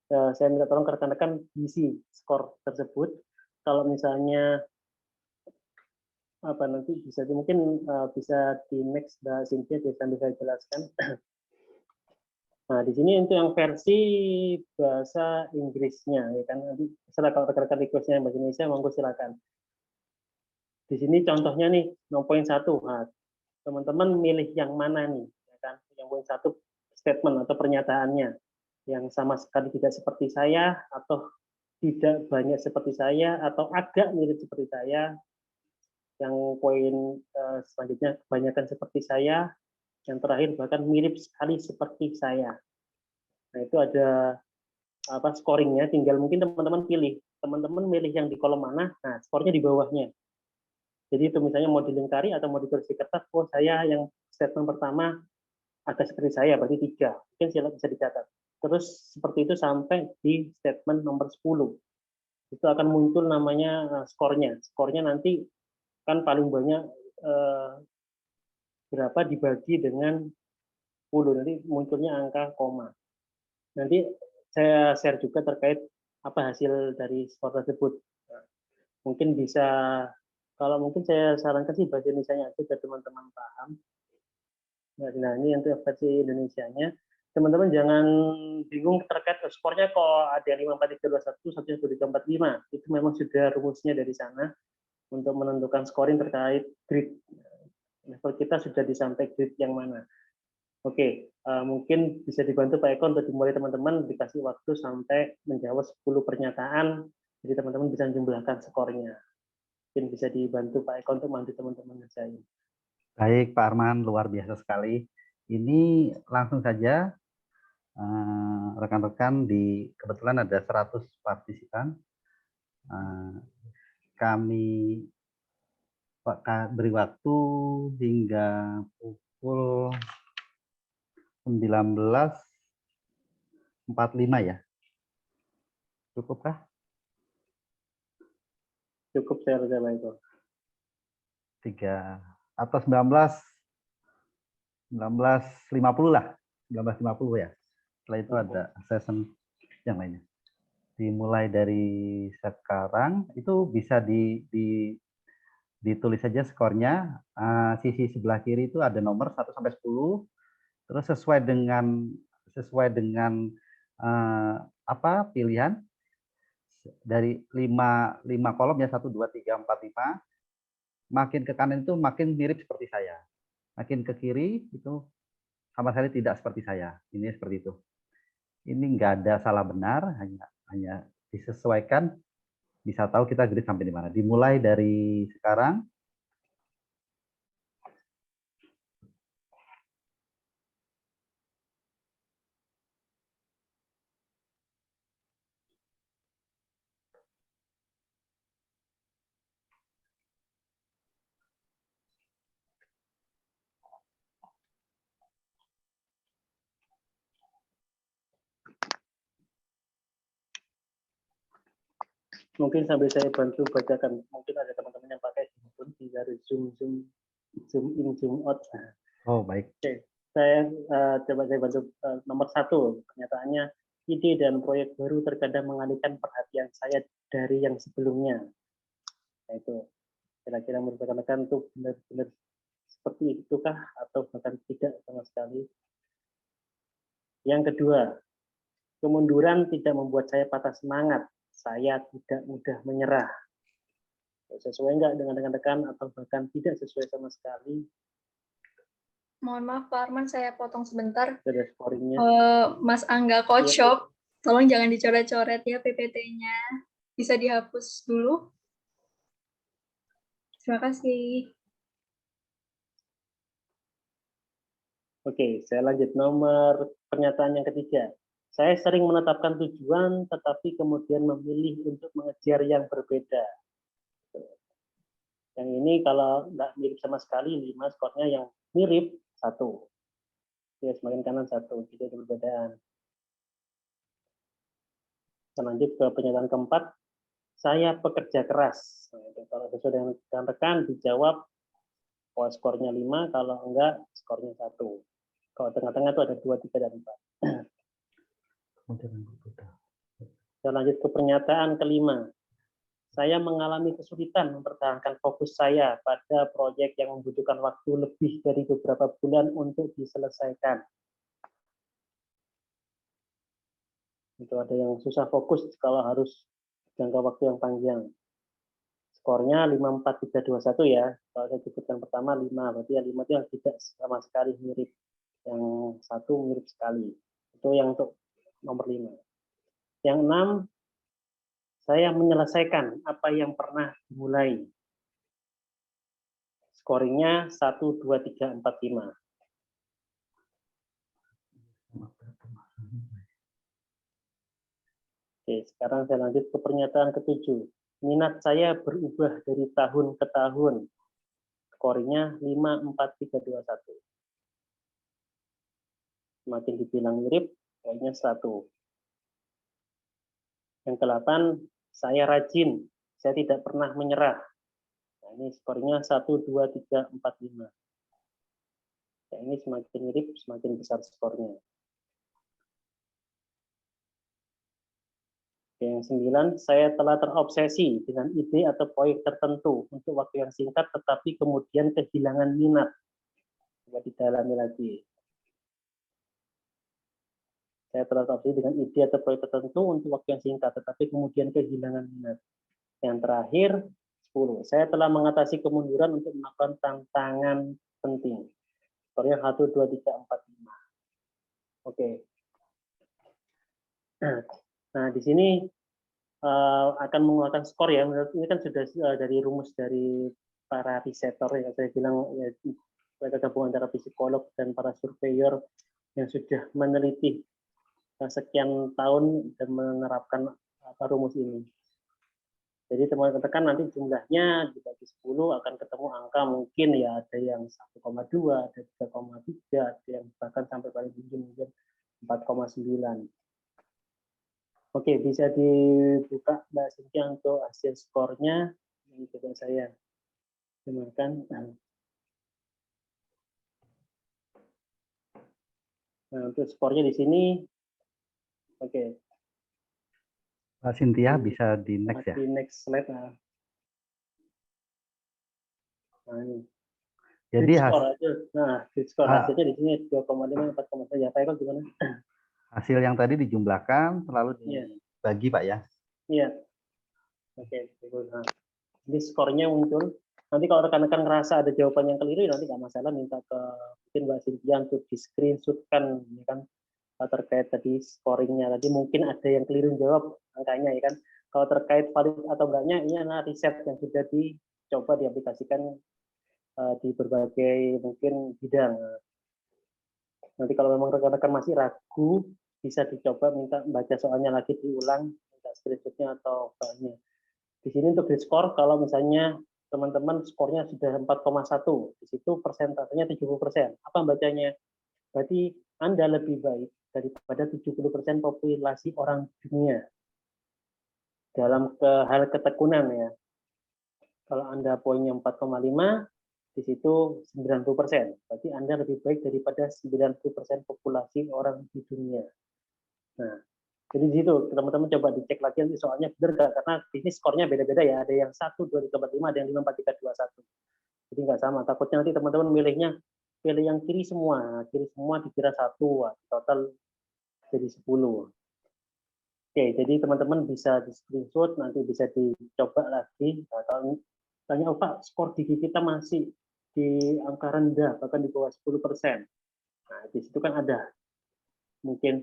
saya minta tolong ke rekan-rekan isi skor tersebut. Kalau misalnya nanti mungkin bisa di next Mbak Cynthia sambil saya jelaskan. Nah, di sini untuk yang versi bahasa Inggrisnya, ya kan, nanti setelah kalau rekan-rekan requestnya bahasa Indonesia, monggo silakan. Di sini contohnya nih, 0.1. Nah, teman-teman milih yang mana nih, ya kan? Yang poin 1 statement atau pernyataannya, yang sama sekali tidak seperti saya, atau tidak banyak seperti saya, atau agak mirip seperti saya. Yang poin selanjutnya kebanyakan seperti saya, yang terakhir bahkan mirip sekali seperti saya. Nah, itu ada scoringnya, tinggal mungkin teman-teman pilih. Teman-teman milih yang di kolom mana, nah skornya di bawahnya. Jadi itu misalnya mau dilingkari atau mau ditulis di kertas, oh saya yang statement pertama agak seperti saya, berarti 3. Mungkin bisa dicatat. Terus seperti itu sampai di statement nomor 10. Itu akan muncul namanya skornya. Skornya nanti kan paling banyak berapa dibagi dengan 10, nanti munculnya angka koma. Nanti saya share juga terkait apa hasil dari skor tersebut. Mungkin bisa, kalau mungkin saya sarankan sih bahasa Indonesianya aja biar teman-teman paham. Nah, ini untuk versi Indonesianya. Teman-teman jangan bingung terkait skornya kok ada 5, 4, 3, 2, 1, 1, 2, 3, 4, 5. Itu memang sudah rumusnya dari sana untuk menentukan scoring terkait grid. Level kita sudah disampai grid yang mana. Oke, mungkin bisa dibantu Pak Eko untuk dimulai teman-teman, dikasih waktu sampai menjawab 10 pernyataan, jadi teman-teman bisa menjumlahkan skornya. Mungkin bisa dibantu Pak Eko untuk membantu teman-teman ngerjain. Baik, Pak Arman, luar biasa sekali. Ini langsung saja, rekan-rekan, kebetulan ada 100 partisipan. Kami beri waktu hingga pukul 19.45 ya. Cukupkah? Cukup saya rasa Pak Eko. 3 atau 19.50 lah. 19.50 ya. Setelah itu ada session yang lainnya. Dimulai dari sekarang, itu bisa ditulis saja skornya. Sisi sebelah kiri itu ada nomor 1 sampai 10. Terus sesuai dengan pilihan dari 5 kolom ya, 1, 2, 3, 4, 5. Makin ke kanan itu makin mirip seperti saya. Makin ke kiri itu sama sekali tidak seperti saya. Ini seperti itu. Ini nggak ada salah benar, hanya disesuaikan, bisa tahu kita grid sampai di mana. Dimulai dari sekarang. Mungkin sambil saya bantu bacakan, mungkin ada teman-teman yang pakai handphone, bisa zoom in, zoom out. Oh, baik. Oke, saya coba saya bantu. Nomor 1, pernyataannya, ide dan proyek baru terkadang mengalihkan perhatian saya dari yang sebelumnya. Nah, itu kira-kira merupakan rekan itu benar-benar seperti itukah atau bahkan tidak sama sekali. Yang kedua, kemunduran tidak membuat saya patah semangat. Saya tidak mudah menyerah. Sesuai enggak dengan rekan-rekan atau bahkan tidak sesuai sama sekali? Mohon maaf Pak Arman, saya potong sebentar. Ada scoringnya. Mas Angga Kocok, tolong jangan dicoret-coret ya PPT-nya. Bisa dihapus dulu. Terima kasih. Oke, saya lanjut nomor pernyataan yang ketiga. Saya sering menetapkan tujuan, tetapi kemudian memilih untuk mengejar yang berbeda. Yang ini kalau nggak mirip sama sekali, 5 skornya, yang mirip 1. Ya, semakin kanan 1, tidak ada perbedaan. Kita lanjut ke pernyataan keempat. Saya pekerja keras. Nah, kalau sesuai dengan rekan-rekan dijawab, oh, skornya 5, kalau enggak, skornya 1. Kalau tengah-tengah itu ada 2, 3, dan 4. Saya lanjut ke pernyataan kelima. Saya mengalami kesulitan mempertahankan fokus saya pada proyek yang membutuhkan waktu lebih dari beberapa bulan untuk diselesaikan. Itu ada yang susah fokus kalau harus jangka waktu yang panjang. Skornya 5, 4, 3, 2, 1 ya. Kalau saya sebutkan pertama 5, berarti yang 5 itu yang tidak sama sekali mirip. Yang 1 mirip sekali. Itu yang untuk nomor 5. Yang 6, saya menyelesaikan apa yang pernah dimulai. Scoringnya 1, 2, 3, 4, 5. Oke, sekarang saya lanjut ke pernyataan ke-7. Minat saya berubah dari tahun ke tahun. Scoringnya 5, 4, 3, 2, 1. Semakin dibilang mirip, kayaknya 1. Yang ke-8, saya rajin. Saya tidak pernah menyerah. Nah, ini skornya 1, 2, 3, 4, 5. Ya, ini semakin mirip, semakin besar skornya. Yang 9, saya telah terobsesi dengan ide atau proyek tertentu untuk waktu yang singkat, tetapi kemudian kehilangan minat. Coba didalami lagi. Saya telah terobsesi dengan ide atau proyek tertentu untuk waktu yang singkat, tetapi kemudian kehilangan minat. Yang terakhir, 10. Saya telah mengatasi kemunduran untuk melakukan tantangan penting. Skornya 1, 2, 3, 4, 5. Oke. Nah, di sini akan mengeluarkan skor ya. Ini kan sudah dari rumus dari para risetor ya. Saya bilang ya, mereka gabungan antara psikolog dan para surveyor yang sudah meneliti sekian tahun dan menerapkan rumus ini. Jadi teman-teman nanti jumlahnya dibagi 10 akan ketemu angka mungkin ya ada yang 1,2, ada 3,3, ada yang bahkan sampai paling tinggi mungkin 4,9. Oke, bisa dibuka Mbak Cynthia untuk hasil skornya. Ini coba saya gunakan. Nah, untuk skornya di sini, oke. Mbak Cynthia bisa di next ya. Di next slide. Nah, ini. Jadi grid score hasilnya di sini 2,5, 4,1. Ya, Pak Eko gimana? Hasil yang tadi dijumlahkan selalu dibagi, Pak ya. Iya. Oke. Nah, ini skornya muncul. Nanti kalau rekan-rekan ngerasa ada jawaban yang keliru, nanti nggak masalah minta ke mungkin Mbak Cynthia untuk di screenshot-kan, ya kan, terkait tadi scoringnya. Tadi mungkin ada yang keliru jawab angkanya, ya kan. Kalau terkait valid atau enggaknya, ini adalah riset yang sudah dicoba diaplikasikan di berbagai mungkin bidang. Nanti kalau memang rekan-rekan masih ragu, bisa dicoba minta baca soalnya lagi diulang, minta screenshot-nya atau filenya. Di sini untuk grid score, kalau misalnya teman-teman skornya sudah 4,1, di situ persentasenya 70%. Apa bacanya? Berarti Anda lebih baik daripada 70% populasi orang dunia dalam hal ketekunan ya. Kalau Anda poinnya 4,5, di situ 90%. Berarti Anda lebih baik daripada 90% populasi orang di dunia. Nah, jadi di situ teman-teman coba dicek lagi nanti soalnya benar nggak, karena ini skornya beda-beda ya. Ada yang 1, 2, 3, 4, 5, ada yang 5, 4, 3, 2, 1. Jadi nggak sama. Takutnya nanti teman-teman pilih yang kiri semua. Kiri semua dikira 1, total jadi 10. Oke, jadi teman-teman bisa di screenshot, nanti bisa dicoba lagi. Kalau tanya, oh Pak, skor gigi kita masih di angka rendah, bahkan di bawah 10%. Nah, di situ kan ada mungkin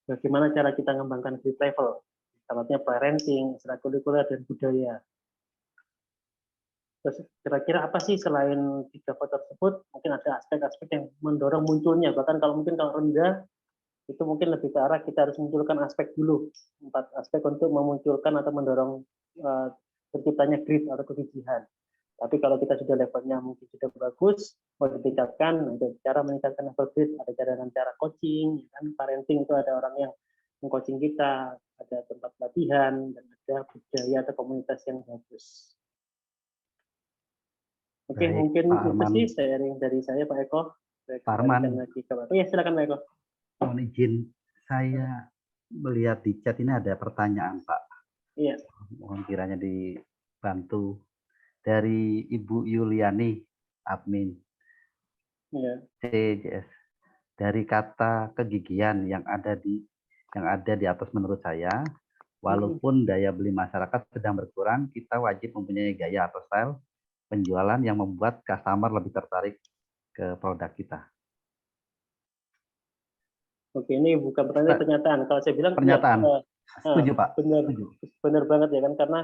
bagaimana cara kita mengembangkan grid level. Salah parenting, ekstrakurikuler, dan budaya. Terus kira-kira apa sih selain 3 faktor tersebut? Mungkin ada aspek-aspek yang mendorong munculnya. Bahkan kalau rendah, itu mungkin lebih ke arah kita harus munculkan aspek dulu. 4 aspek untuk memunculkan atau mendorong terciptanya grid atau kegigihan. Tapi kalau kita sudah levelnya mungkin sudah bagus, mau ditingkatkan, ada cara meningkatkan level grid, ada cara coaching, kan parenting itu ada orang yang meng-coaching kita, ada tempat latihan, dan ada budaya atau komunitas yang bagus. Oke, mungkin itu sih sharing dari saya, Pak Eko. Saya Pak kembalikan Arman. lagi ke Bapak. Ya, silakan Pak Eko. Mohon izin, saya melihat di chat ini ada pertanyaan, Pak. Iya. Mohon kiranya dibantu dari Ibu Yuliani, admin Iya. CJS. Dari kata kegigihan yang ada di atas menurut saya, walaupun daya beli masyarakat sedang berkurang, kita wajib mempunyai gaya atau style penjualan yang membuat customer lebih tertarik ke produk kita. Oke, ini bukan pertanyaan, pernyataan. Kalau saya bilang Pernyataan. Setuju, Pak. Benar, Setuju. benar banget ya kan, karena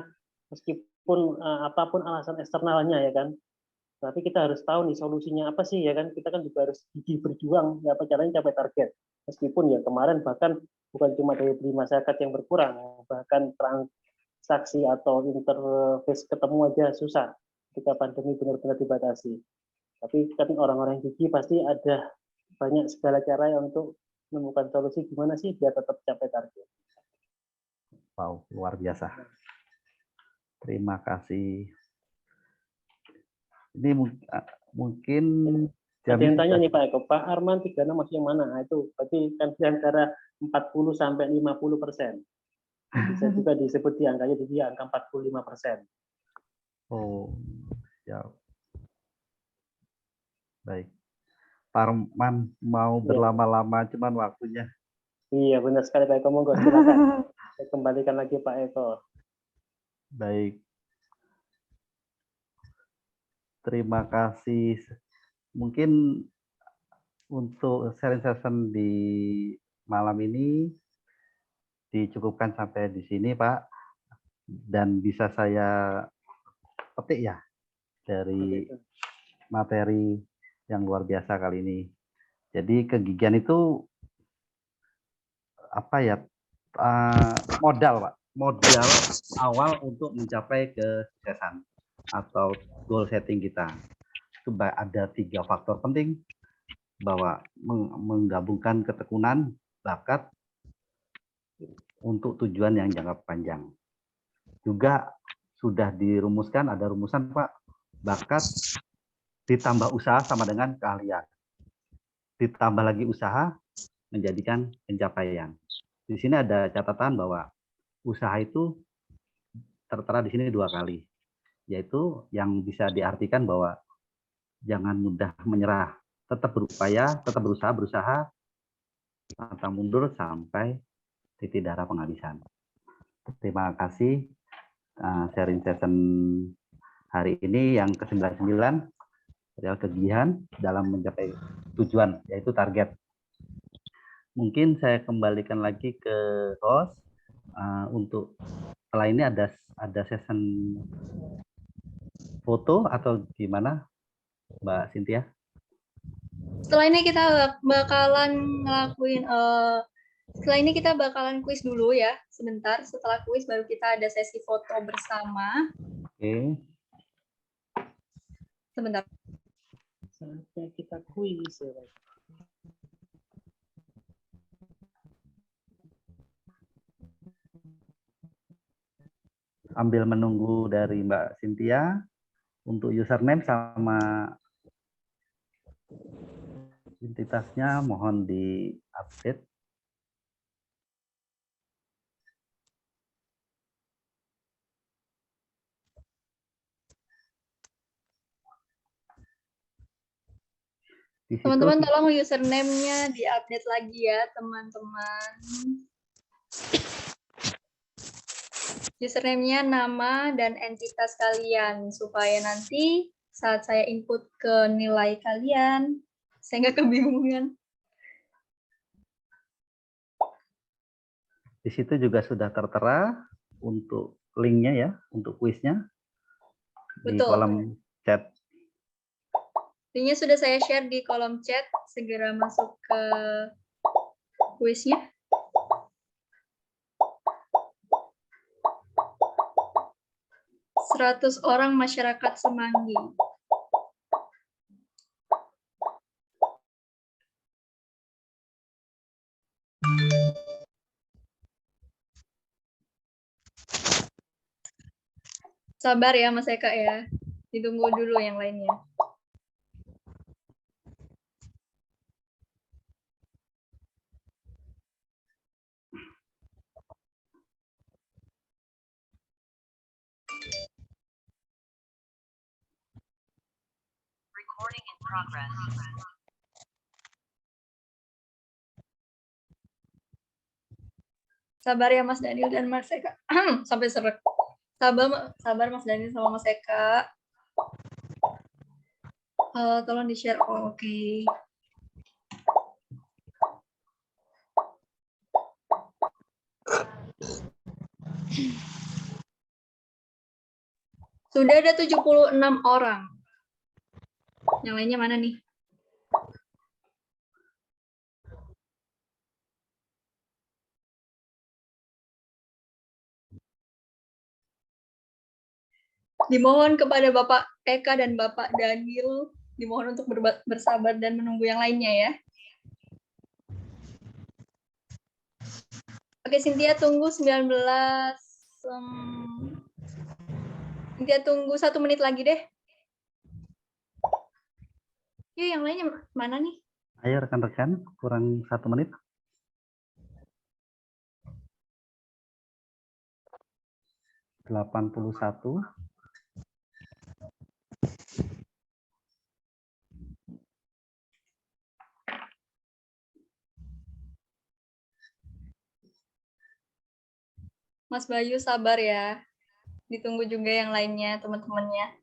meskipun apapun alasan eksternalnya ya kan, tapi kita harus tahu nih solusinya apa sih ya kan. Kita kan juga harus gigih berjuang ya, apa caranya capai target. Meskipun ya kemarin bahkan bukan cuma daya beli masyarakat yang berkurang, bahkan transaksi atau interface ketemu aja susah ketika pandemi benar-benar dibatasi. Tapi kan orang-orang gigih pasti ada banyak segala cara untuk menemukan solusi gimana sih biar tetap capai target. Wow, luar biasa. Terima kasih. Ini mungkin ada yang tanya nih Pak Eko, Pak Arman 36 masih yang mana? Nah, itu berarti kan di antara 40 sampai 50%. Bisa juga disebut di angkanya di angka 45%. Oh, siap. Baik. Pak Arman mau berlama-lama cuman waktunya. Iya, benar sekali Pak Eko. Monggo silakan. Saya kembalikan lagi Pak Eko. Baik. Terima kasih. Mungkin untuk sharing session di malam ini dicukupkan sampai di sini, Pak. Dan bisa saya petik ya dari materi yang luar biasa kali ini. Jadi kegigihan itu apa ya? Modal, Pak. Modal awal untuk mencapai kesuksesan atau goal setting kita. Itu ada 3 faktor penting bahwa menggabungkan ketekunan, bakat untuk tujuan yang jangka panjang. Juga sudah dirumuskan, ada rumusan Pak, bakat ditambah usaha sama dengan keahlian. Ditambah lagi usaha menjadikan pencapaian. Di sini ada catatan bahwa usaha itu tertera di sini 2 kali, yaitu yang bisa diartikan bahwa jangan mudah menyerah, tetap berupaya, tetap berusaha, pantang mundur sampai titik darah penghabisan. Terima kasih sharing session hari ini yang ke-99, real kegigihan dalam mencapai tujuan, yaitu target. Mungkin saya kembalikan lagi ke host untuk setelah ini ada session foto atau gimana, Mbak Cynthia? Setelah ini kita bakalan ngelakuin setelah ini kita bakalan kuis dulu ya, sebentar. Setelah kuis baru kita ada sesi foto bersama. Oke. Sebentar. Saatnya kita kuis ya. Ambil menunggu dari Mbak Cynthia untuk username sama identitasnya mohon di-update. Teman-teman tolong username-nya di-update lagi ya, teman-teman. Username-nya nama dan entitas kalian supaya nanti saat saya input ke nilai kalian, saya nggak kebingungan. Di situ juga sudah tertera untuk linknya ya, untuk kuisnya di kolom chat. Linknya sudah saya share di kolom chat, segera masuk ke kuisnya. "100 orang masyarakat Semanggi". Sabar ya Mas Eka ya, ditunggu dulu yang lainnya. Sabar ya Mas Daniel dan Mas Eka. Sampai seret. Sabar Mas Daniel sama Mas Eka. Tolong di-share. Oh, oke. Sudah ada 76 orang. Yang lainnya mana nih? Dimohon kepada Bapak Eka dan Bapak Daniel, dimohon untuk bersabar dan menunggu yang lainnya ya. Oke, Cynthia tunggu 19. Cynthia tunggu 1 menit lagi deh. Yuk, yang lainnya mana nih? Ayo rekan-rekan, kurang 1 menit. ...81. Mas Bayu sabar ya. Ditunggu juga yang lainnya, teman-temannya.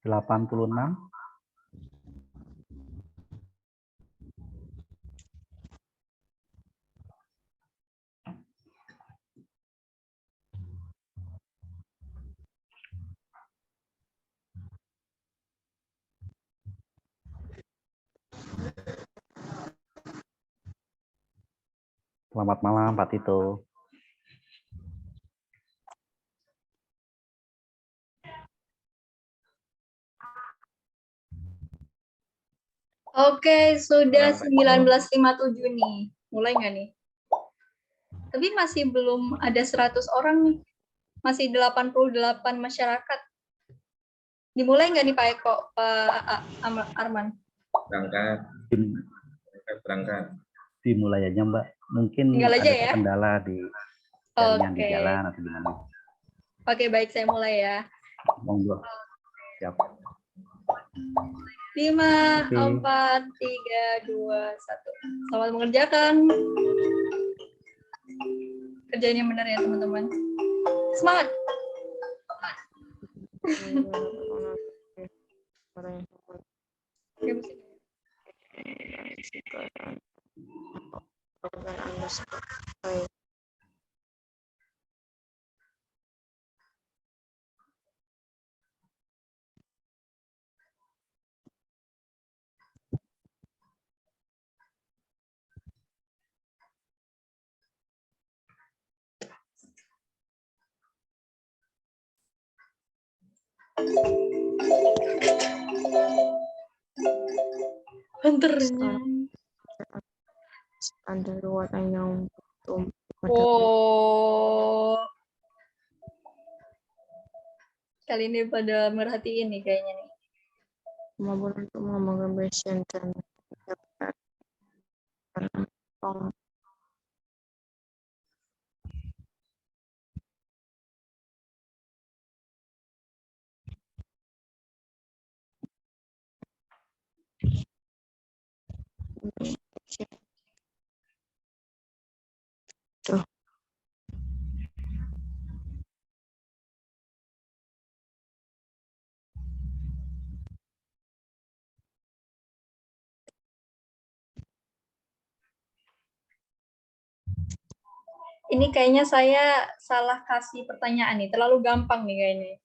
...86. Selamat malam Pak Tito. Oke, sudah 19.57 nih. Mulai nggak nih? Tapi masih belum ada 100 orang nih. Masih 88 masyarakat. Dimulai nggak nih Pak Eko, Pak Arman? Berangkat. Dimulai aja Mbak. Mungkin Tinggal aja ada ya? kendala di jaringan di Oke. jalan atau gimana. Oke, baik, saya mulai ya. Monggo. Siap. 5, Oke. 4, 3, 2, 1. Selamat mengerjakan. Kerjain yang benar ya, teman-teman. Semangat. Oke, musik. Banternya. Under what I know. Oh. Kali ini pada merhatiin nih kayaknya nih. Kemampuan untuk mengembangkan passion dan dapat tuh. Ini kayaknya saya salah kasih pertanyaan nih, terlalu gampang nih kayaknya.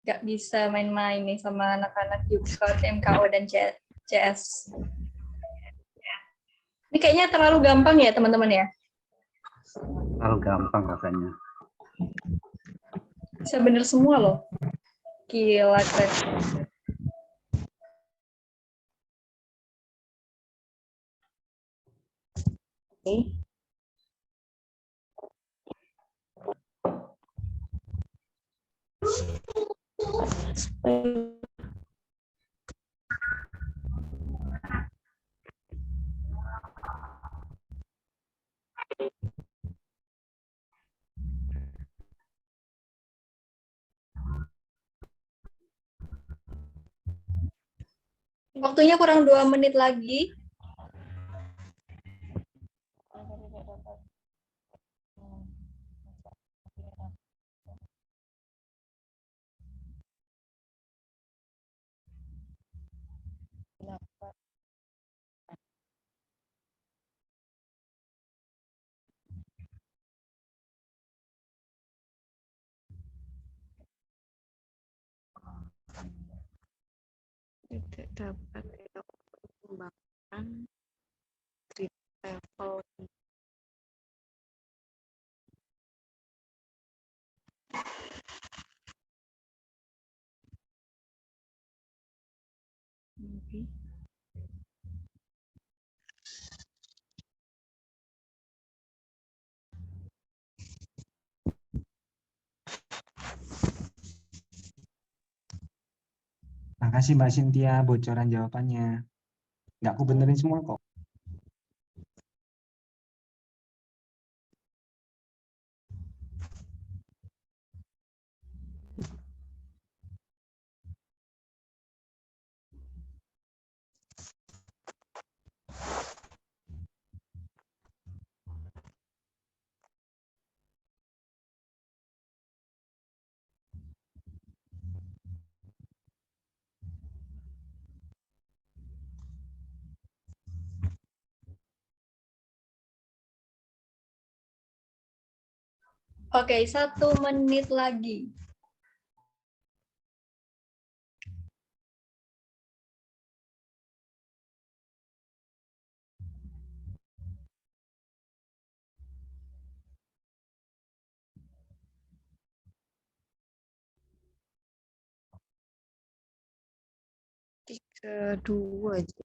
Nggak bisa main-main nih sama anak-anak Jukskot, MKO, dan CS. Ini kayaknya terlalu gampang ya teman-teman ya? Terlalu gampang rasanya. Bisa bener semua loh. Gila, keren. Oke. Waktunya kurang 2 menit lagi. Tidak dapat kembangkan street level. Makasih Mbak Cynthia bocoran jawabannya. Nggak aku benerin semua kok. Oke, 1 menit lagi. Kedua aja.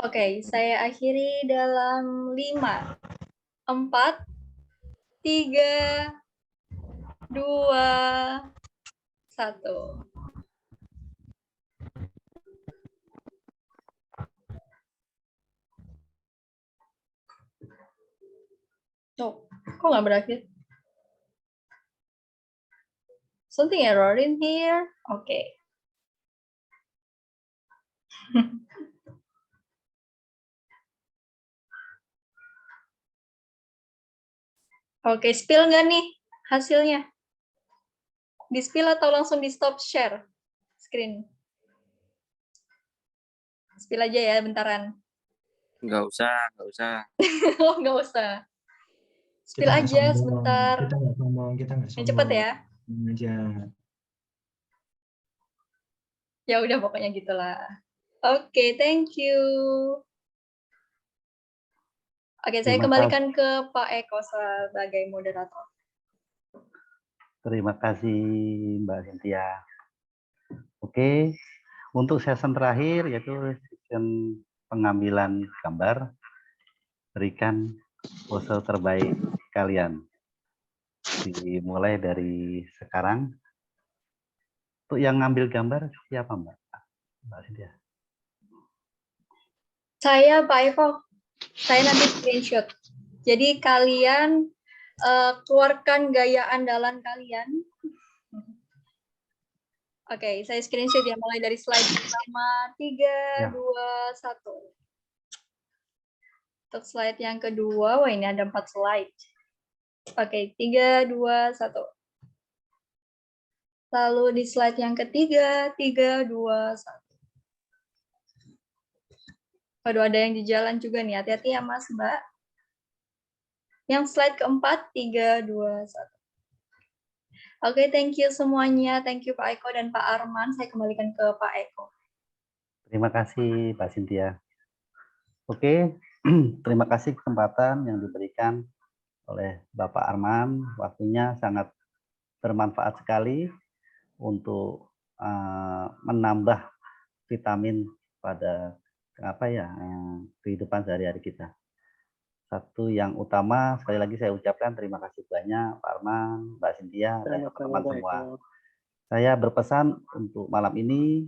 Oke, saya akhiri dalam 5, 4, 3, 2, 1. Oh, kok nggak berakhir? Something error in here? Oke. Oke, spill nggak nih hasilnya? Di-spill atau langsung di-stop share screen? Spill aja ya, bentaran. Nggak usah, nggak usah. Oh, nggak usah. Spill Kita nggak aja sombong, sebentar. Kita nggak sombong, kita nggak Yang sombong. cepet ya. Aja. Ya udah pokoknya gitulah. Oke, thank you. Oke, saya Terima kembalikan ke Pak Eko sebagai moderator. Terima kasih Mbak Cynthia. Oke, untuk sesi terakhir yaitu sesi pengambilan gambar, berikan pose terbaik kalian. Dimulai dari sekarang. Untuk yang ngambil gambar siapa Mbak? Mbak Cynthia. Saya Pak Eko, saya nanti screenshot. Jadi kalian keluarkan gaya andalan kalian. Oke, saya screenshot ya, mulai dari slide pertama, 3, 2, 1. Untuk slide yang kedua, wah ini ada 4 slide. Oke, 3, 2, 1. Lalu di slide yang ketiga, 3, 2, 1. Waduh, ada yang di jalan juga nih, hati-hati ya Mas, Mbak. Yang slide keempat, 3, 2, 1. Oke, thank you semuanya. Thank you Pak Eko dan Pak Arman. Saya kembalikan ke Pak Eko. Terima kasih Mbak Cynthia. Oke, terima kasih kesempatan yang diberikan oleh Bapak Arman. Waktunya sangat bermanfaat sekali untuk menambah vitamin pada kehidupan sehari-hari kita. Satu yang utama, sekali lagi saya ucapkan terima kasih banyak Pak Arman, Mbak Cynthia, dan teman-teman semua. Saya berpesan untuk malam ini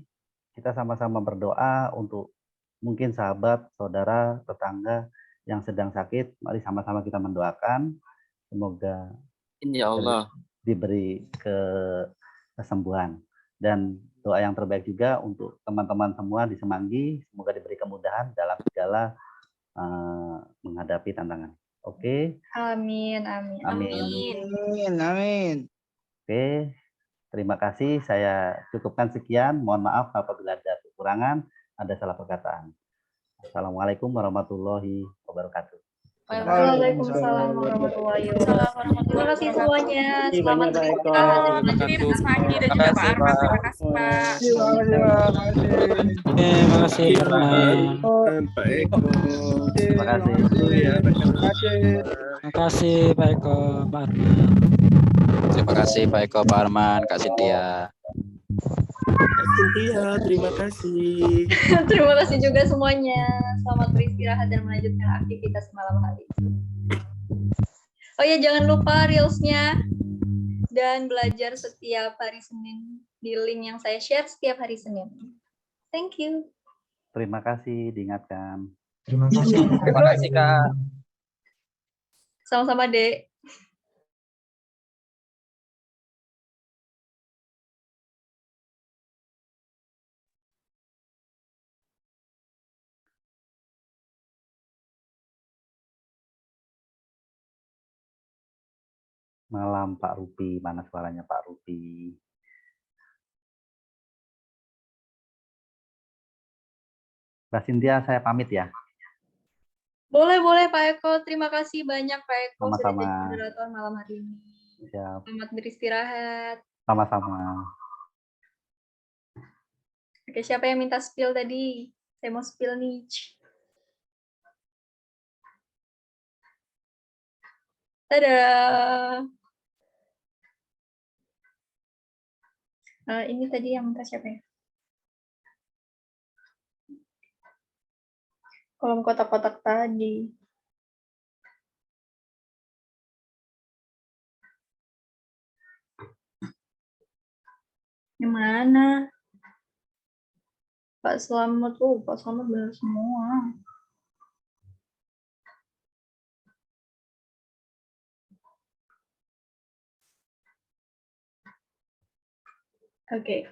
kita sama-sama berdoa untuk mungkin sahabat, saudara, tetangga yang sedang sakit. Mari sama-sama kita mendoakan semoga Ya Allah. diberi kesembuhan. Dan doa yang terbaik juga untuk teman-teman semua di Semanggi, semoga diberi kemudahan dalam segala menghadapi tantangan. Oke. Amin, amin. Amin. Oke. Terima kasih. Saya cukupkan sekian. Mohon maaf apabila ada kekurangan, ada salah perkataan. Assalamualaikum warahmatullahi wabarakatuh. Waalaikumsalam warahmatullahi wabarakatuh. Terima kasih semuanya. Selamat beristirahat. Terima kasih Pak. Terima kasih Arman. Pak Eko. Terima kasih. Terima kasih Pak Eko, Pak Arman. Terima kasih Pak Eko, Pak Arman, Kak Cynthia. Cynthia, terima kasih. Terima kasih juga semuanya. Selamat beristirahat dan melanjutkan aktivitas malam hari. Oh ya, jangan lupa Reels-nya dan belajar setiap hari Senin di link yang saya share setiap hari Senin. Thank you. Terima kasih, diingatkan. Terima kasih. Terima kasih, Kak. Sama-sama, Dek. Malam Pak Rupi, mana suaranya Pak Rupi? Mbak Cynthia, saya pamit ya. Boleh Pak Eko. Terima kasih banyak Pak Eko sudah Sama-sama. jadi moderator malam hari ini. Siap. Selamat beristirahat. Sama-sama. Oke, siapa yang minta spill tadi? Saya mau spill nih. Dadah. Ini tadi yang minta siapa ya? Kolom kotak-kotak tadi. Yang mana? Pak Slamet. Pak Slamet benar semua. Oke.